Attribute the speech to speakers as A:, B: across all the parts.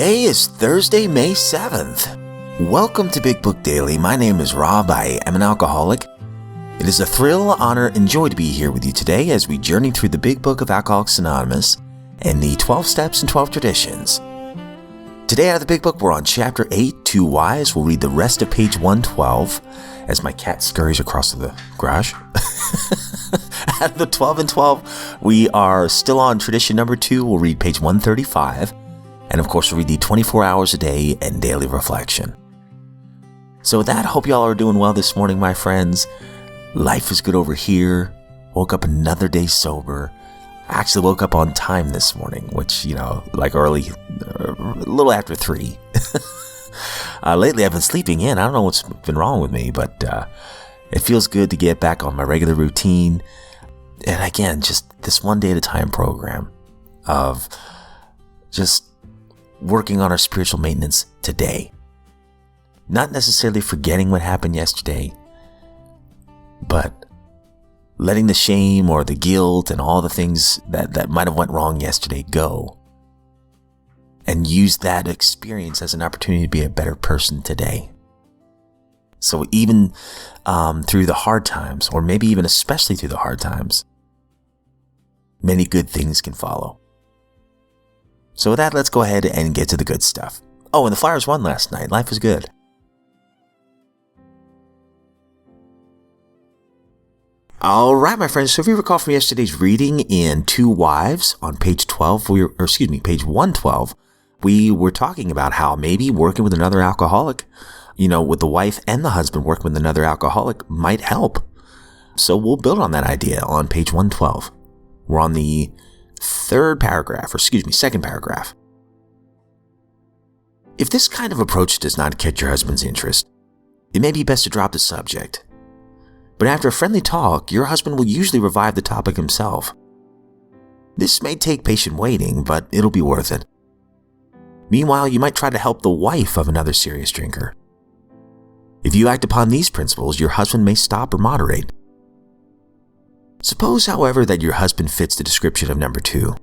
A: Today is Thursday, May 7th. Welcome to Big Book Daily. My name is Rob. I am an alcoholic. It is a thrill, honor, and joy to be here with you today as we journey through the Big Book of Alcoholics Anonymous and the 12 Steps and 12 Traditions. Today out of the Big Book, we're on Chapter 8, Two Wives. We'll read the rest of page 112 as my cat scurries across the garage. Out of the 12 and 12, we are still on tradition number 2. We'll read page 135. And of course, we'll read the 24 hours a day and daily reflection. So with that, hope y'all are doing well this morning, my friends. Life is good over here. Woke up another day sober. I actually woke up on time this morning, which, like early, a little after 3. Lately, I've been sleeping in. I don't know what's been wrong with me, but it feels good to get back on my regular routine. And again, just this one day at a time program of just working on our spiritual maintenance today. Not necessarily forgetting what happened yesterday, but letting the shame or the guilt and all the things that might have went wrong yesterday go. And use that experience as an opportunity to be a better person today. So even through the hard times, or maybe even especially through the hard times, many good things can follow. So with that, let's go ahead and get to the good stuff. Oh, and the Flyers won last night. Life is good. All right, my friends. So if you recall from yesterday's reading in Two Wives on page 12, page 112, we were talking about how maybe working with another alcoholic, with the wife and the husband working with another alcoholic might help. So we'll build on that idea on page 112. We're on the second paragraph. If this kind of approach does not catch your husband's interest, it may be best to drop the subject. But after a friendly talk, your husband will usually revive the topic himself. This may take patient waiting, but it'll be worth it. Meanwhile, you might try to help the wife of another serious drinker. If you act upon these principles, your husband may stop or moderate. Suppose, however, that your husband fits the description of number 2.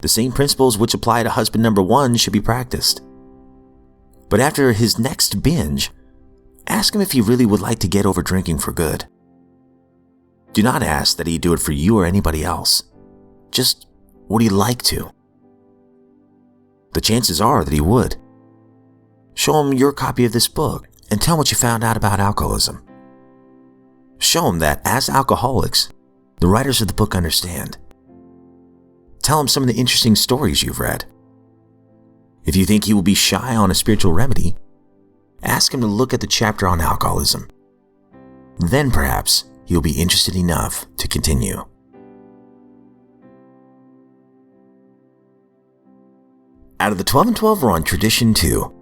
A: The same principles which apply to husband number 1 should be practiced. But after his next binge, ask him if he really would like to get over drinking for good. Do not ask that he do it for you or anybody else. Just, would he like to? The chances are that he would. Show him your copy of this book and tell him what you found out about alcoholism. Show him that, as alcoholics, the writers of the book understand. Tell him some of the interesting stories you've read. If you think he will be shy on a spiritual remedy, ask him to look at the chapter on alcoholism. Then perhaps he'll be interested enough to continue. Out of the 12 and 12, we're on tradition 2.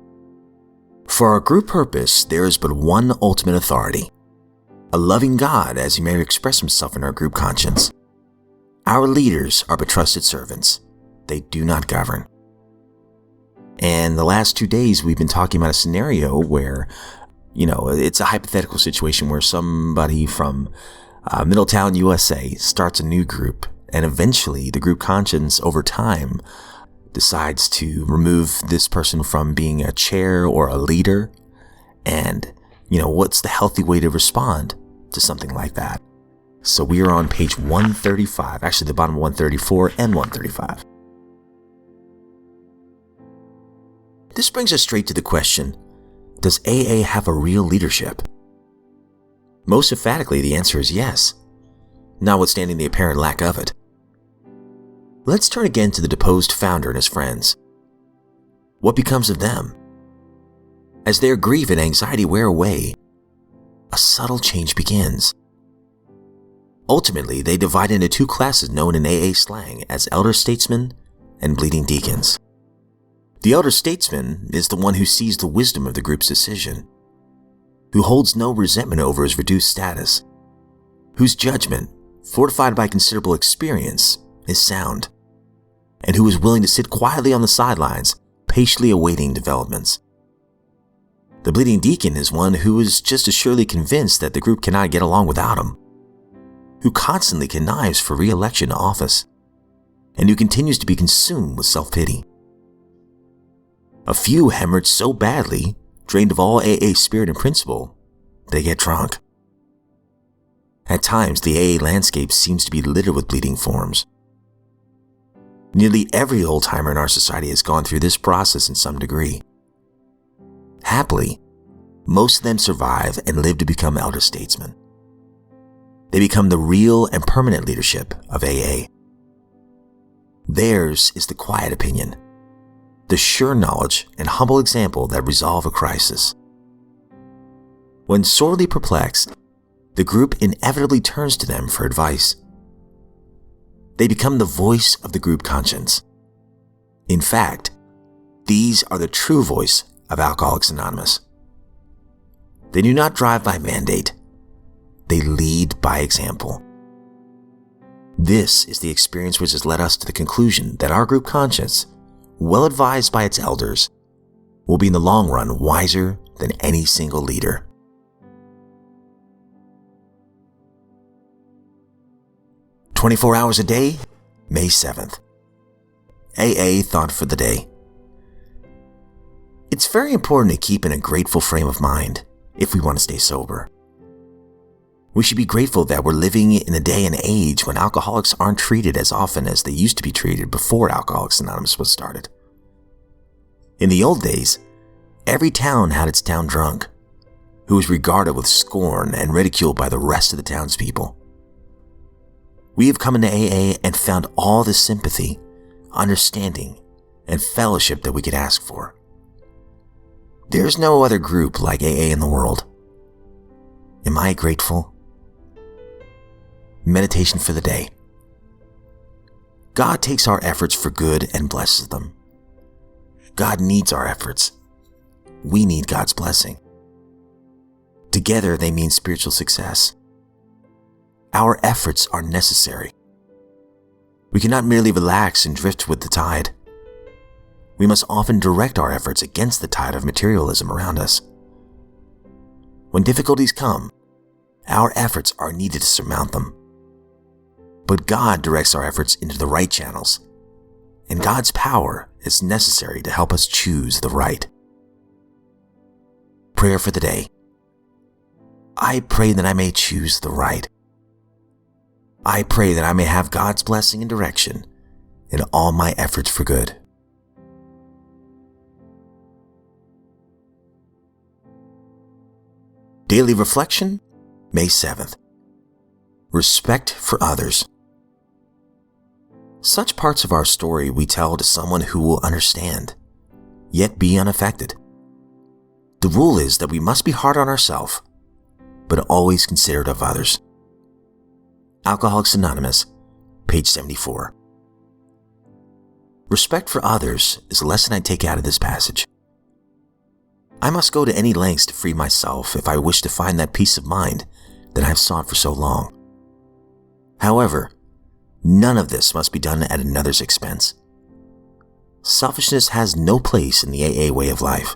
A: For our group purpose, there is but one ultimate authority. A loving God, as he may express himself in our group conscience. Our leaders are but trusted servants. They do not govern. And the last 2 days, we've been talking about a scenario where, it's a hypothetical situation where somebody from Middletown, USA starts a new group. And eventually, the group conscience, over time, decides to remove this person from being a chair or a leader. And, what's the healthy way to respond to something like that? So we are on page 135, actually the bottom of 134 and 135. This brings us straight to the question, does AA have a real leadership? Most emphatically, the answer is yes, notwithstanding the apparent lack of it. Let's turn again to the deposed founder and his friends. What becomes of them? As their grief and anxiety wear away, a subtle change begins. Ultimately, they divide into 2 classes known in AA slang as elder statesmen and bleeding deacons. The elder statesman is the one who sees the wisdom of the group's decision, who holds no resentment over his reduced status, whose judgment, fortified by considerable experience, is sound, and who is willing to sit quietly on the sidelines, patiently awaiting developments. The bleeding deacon is one who is just as surely convinced that the group cannot get along without him, who constantly connives for re-election to office, and who continues to be consumed with self-pity. A few hemorrhage so badly, drained of all AA spirit and principle, they get drunk. At times, the AA landscape seems to be littered with bleeding forms. Nearly every old-timer in our society has gone through this process in some degree. Happily, most of them survive and live to become elder statesmen. They become the real and permanent leadership of AA. Theirs is the quiet opinion, the sure knowledge and humble example that resolve a crisis. When sorely perplexed, the group inevitably turns to them for advice. They become the voice of the group conscience. In fact, these are the true voice of Alcoholics Anonymous. They do not drive by mandate. They lead by example. This is the experience which has led us to the conclusion that our group conscience, well advised by its elders, will be in the long run wiser than any single leader. "24 hours a day, May 7th. AA thought for the day. It's very important to keep in a grateful frame of mind if we want to stay sober. We should be grateful that we're living in a day and age when alcoholics aren't treated as often as they used to be treated before Alcoholics Anonymous was started. In the old days, every town had its town drunk, who was regarded with scorn and ridiculed by the rest of the townspeople. We have come into AA and found all the sympathy, understanding, and fellowship that we could ask for. There's no other group like AA in the world. Am I grateful? Meditation for the day. God takes our efforts for good and blesses them. God needs our efforts. We need God's blessing. Together they mean spiritual success. Our efforts are necessary. We cannot merely relax and drift with the tide. We must often direct our efforts against the tide of materialism around us. When difficulties come, our efforts are needed to surmount them. But God directs our efforts into the right channels, and God's power is necessary to help us choose the right. Prayer for the day. I pray that I may choose the right. I pray that I may have God's blessing and direction in all my efforts for good. Daily Reflection, May 7th. Respect for others. Such parts of our story we tell to someone who will understand, yet be unaffected. The rule is that we must be hard on ourselves, but always considerate of others. Alcoholics Anonymous, page 74. Respect for others is a lesson I take out of this passage. I must go to any lengths to free myself if I wish to find that peace of mind that I have sought for so long. However, none of this must be done at another's expense. Selfishness has no place in the AA way of life.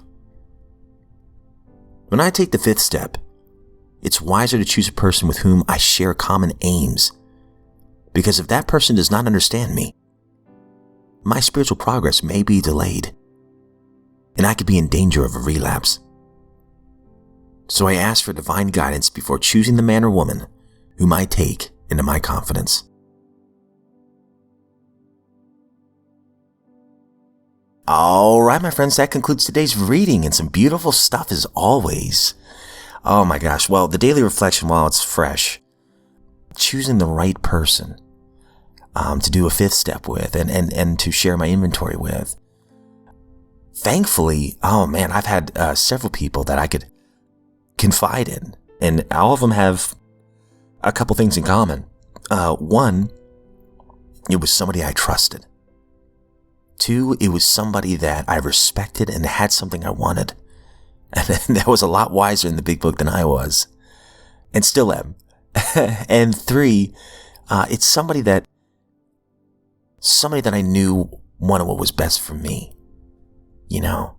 A: When I take the fifth step, it's wiser to choose a person with whom I share common aims, because if that person does not understand me, my spiritual progress may be delayed, and I could be in danger of a relapse. So I ask for divine guidance before choosing the man or woman whom I take into my confidence. All right, my friends, that concludes today's reading, and some beautiful stuff as always. Oh my gosh, well, the daily reflection, while it's fresh, choosing the right person to do a fifth step with and to share my inventory with. Thankfully, oh man, I've had several people that I could confide in, and all of them have a couple things in common. One, it was somebody I trusted. Two, it was somebody that I respected and had something I wanted. And that was a lot wiser in the big book than I was, and still am. And three, it's somebody that I knew wanted what was best for me, you know.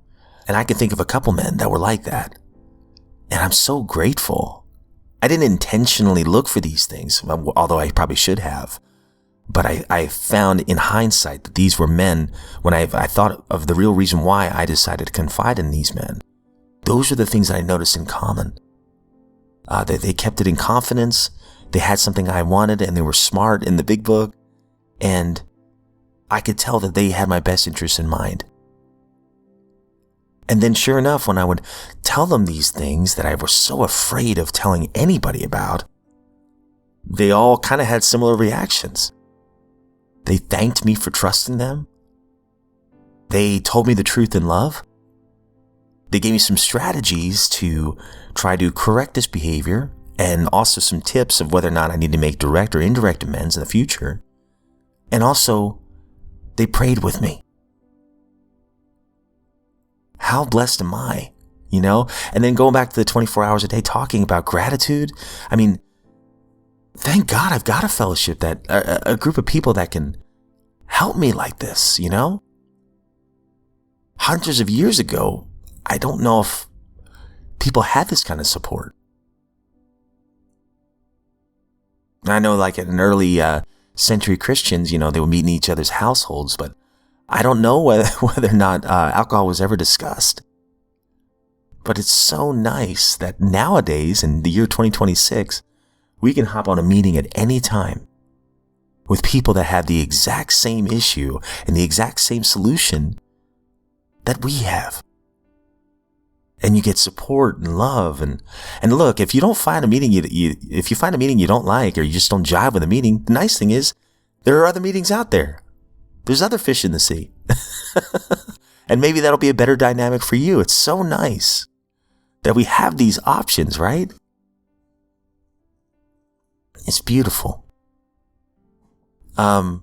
A: And I can think of a couple men that were like that, and I'm so grateful. I didn't intentionally look for these things, although I probably should have. But I found in hindsight that these were men, when I thought of the real reason why I decided to confide in these men, those are the things that I noticed in common. They kept it in confidence, they had something I wanted, and they were smart in the big book, and I could tell that they had my best interests in mind. And then sure enough, when I would tell them these things that I was so afraid of telling anybody about, they all kind of had similar reactions. They thanked me for trusting them. They told me the truth in love. They gave me some strategies to try to correct this behavior, and also some tips of whether or not I need to make direct or indirect amends in the future. And also, they prayed with me. How blessed am I, you know? And then going back to the 24 hours a day talking about gratitude. I mean, thank God I've got a fellowship, that a group of people that can help me like this, you know? Hundreds of years ago, I don't know if people had this kind of support. I know, like in early century Christians, you know, they would meet in each other's households, but I don't know whether or not alcohol was ever discussed. But it's so nice that nowadays, in the year 2026, we can hop on a meeting at any time with people that have the exact same issue and the exact same solution that we have. And you get support and love. And look, if you don't find a meeting if you find a meeting you don't like, or you just don't jive with a meeting, the nice thing is there are other meetings out there. There's other fish in the sea. And maybe that'll be a better dynamic for you. It's so nice that we have these options, right? It's beautiful. I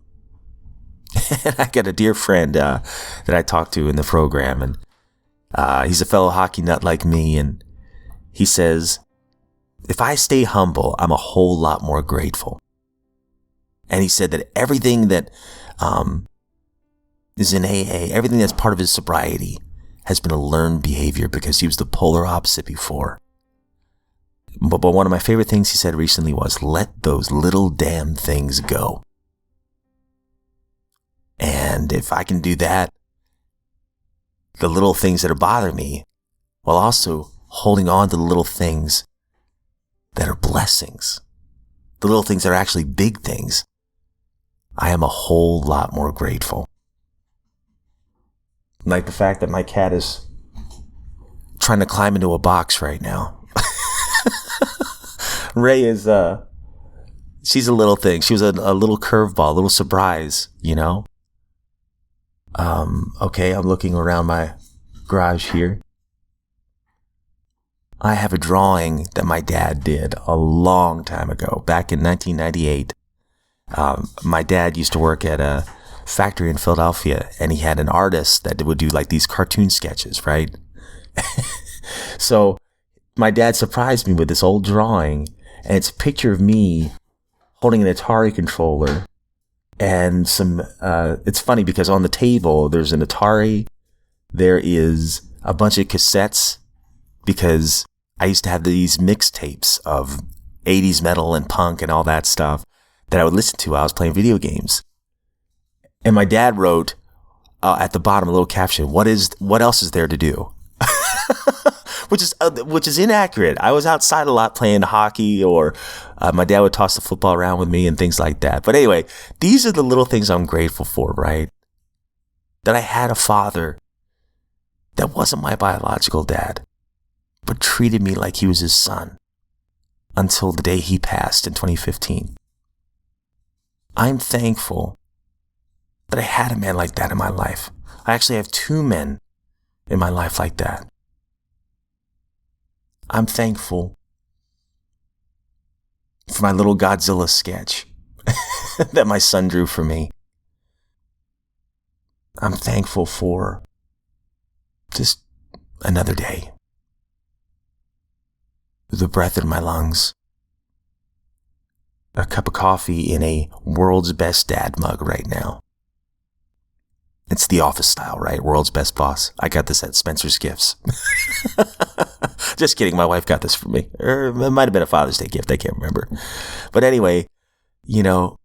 A: got a dear friend that I talked to in the program, and he's a fellow hockey nut like me, and he says, if I stay humble, I'm a whole lot more grateful. And he said that everything that is in AA, everything that's part of his sobriety has been a learned behavior, because he was the polar opposite before. But one of my favorite things he said recently was, let those little damn things go. And if I can do that, the little things that are bothering me, while also holding on to the little things that are blessings, the little things that are actually big things, I am a whole lot more grateful. Like the fact that my cat is trying to climb into a box right now. Ray is, she's a little thing. She was a little curveball, a little surprise, you know? Okay, I'm looking around my garage here. I have a drawing that my dad did a long time ago, back in 1998. My dad used to work at a factory in Philadelphia, and he had an artist that would do like these cartoon sketches, right? So my dad surprised me with this old drawing, and it's a picture of me holding an Atari controller. And it's funny because on the table, there's an Atari. There is a bunch of cassettes, because I used to have these mixtapes of 80s metal and punk and all that stuff that I would listen to while I was playing video games. And my dad wrote at the bottom a little caption, what else is there to do? which is inaccurate. I was outside a lot playing hockey, or my dad would toss the football around with me and things like that. But anyway, these are the little things I'm grateful for, right? That I had a father that wasn't my biological dad, but treated me like he was his son until the day he passed in 2015. I'm thankful that I had a man like that in my life. I actually have two men in my life like that. I'm thankful for my little Godzilla sketch that my son drew for me. I'm thankful for just another day, the breath in my lungs, a cup of coffee in a world's best dad mug right now. It's the office style, right? World's best boss. I got this at Spencer's Gifts. Just kidding. My wife got this for me. Or it might have been a Father's Day gift. I can't remember. But anyway, you know,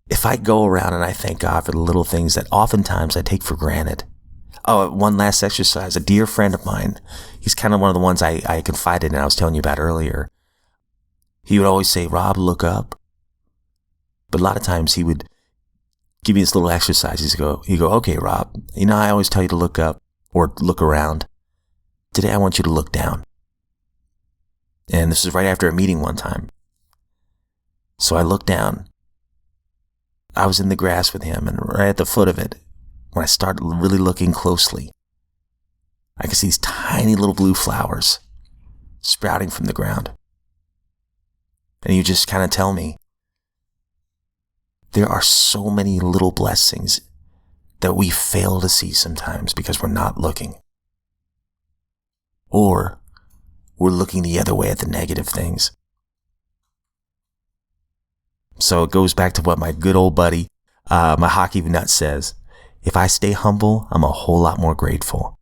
A: if I go around and I thank God for the little things that oftentimes I take for granted. Oh, one last exercise. A dear friend of mine, he's kind of one of the ones I confided in, I was telling you about earlier. He would always say, Rob, look up. But a lot of times he would give me this little exercise. He'd go, okay, Rob, I always tell you to look up or look around. Today I want you to look down. And this is right after a meeting one time. So I looked down. I was in the grass with him, and right at the foot of it, when I started really looking closely, I could see these tiny little blue flowers sprouting from the ground. And he would just kind of tell me, there are so many little blessings that we fail to see sometimes because we're not looking. Or we're looking the other way at the negative things. So it goes back to what my good old buddy, my hockey nut says. If I stay humble, I'm a whole lot more grateful.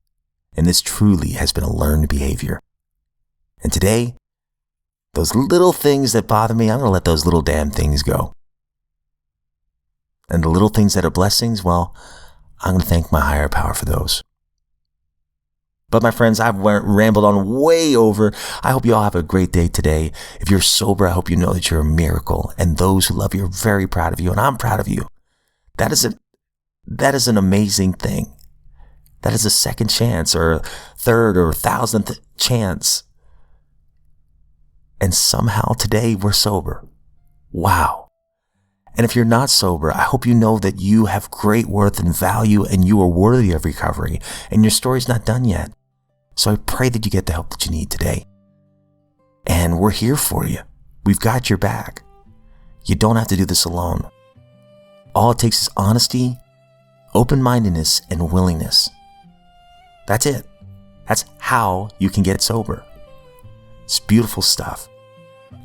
A: And this truly has been a learned behavior. And today, those little things that bother me, I'm going to let those little damn things go. And the little things that are blessings, well, I'm going to thank my higher power for those. But my friends, I've rambled on way over. I hope you all have a great day today. If you're sober, I hope you know that you're a miracle. And those who love you are very proud of you. And I'm proud of you. That is an amazing thing. That is a second chance or a third or 1,000th chance. And somehow today we're sober. Wow. And if you're not sober, I hope you know that you have great worth and value and you are worthy of recovery. And your story's not done yet. So I pray that you get the help that you need today. And we're here for you. We've got your back. You don't have to do this alone. All it takes is honesty, open-mindedness, and willingness. That's it. That's how you can get sober. It's beautiful stuff.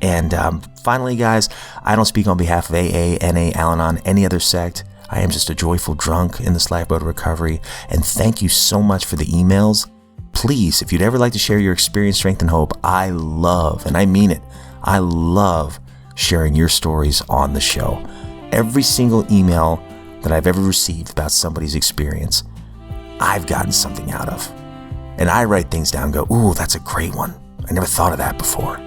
A: And finally, guys, I don't speak on behalf of AA, NA, Al-Anon, any other sect. I am just a joyful drunk in this lifeboat of recovery. And thank you so much for the emails. Please, if you'd ever like to share your experience, strength, and hope, I love, and I mean it, I love sharing your stories on the show. Every single email that I've ever received about somebody's experience, I've gotten something out of. And I write things down and go, ooh, that's a great one. I never thought of that before.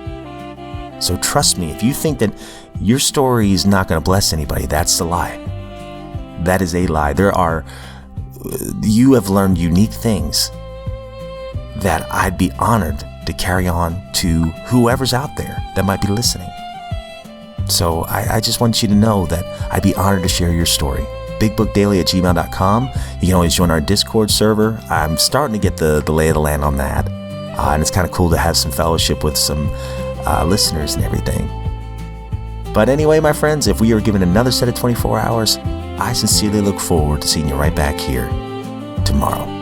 A: So trust me, if you think that your story is not going to bless anybody, that's a lie. That is a lie. You have learned unique things that I'd be honored to carry on to whoever's out there that might be listening. So I just want you to know that I'd be honored to share your story. BigBookDaily@gmail.com. You can always join our Discord server. I'm starting to get the lay of the land on that. And it's kind of cool to have some fellowship with some listeners and everything. But anyway, my friends, if we are given another set of 24 hours, I sincerely look forward to seeing you right back here tomorrow.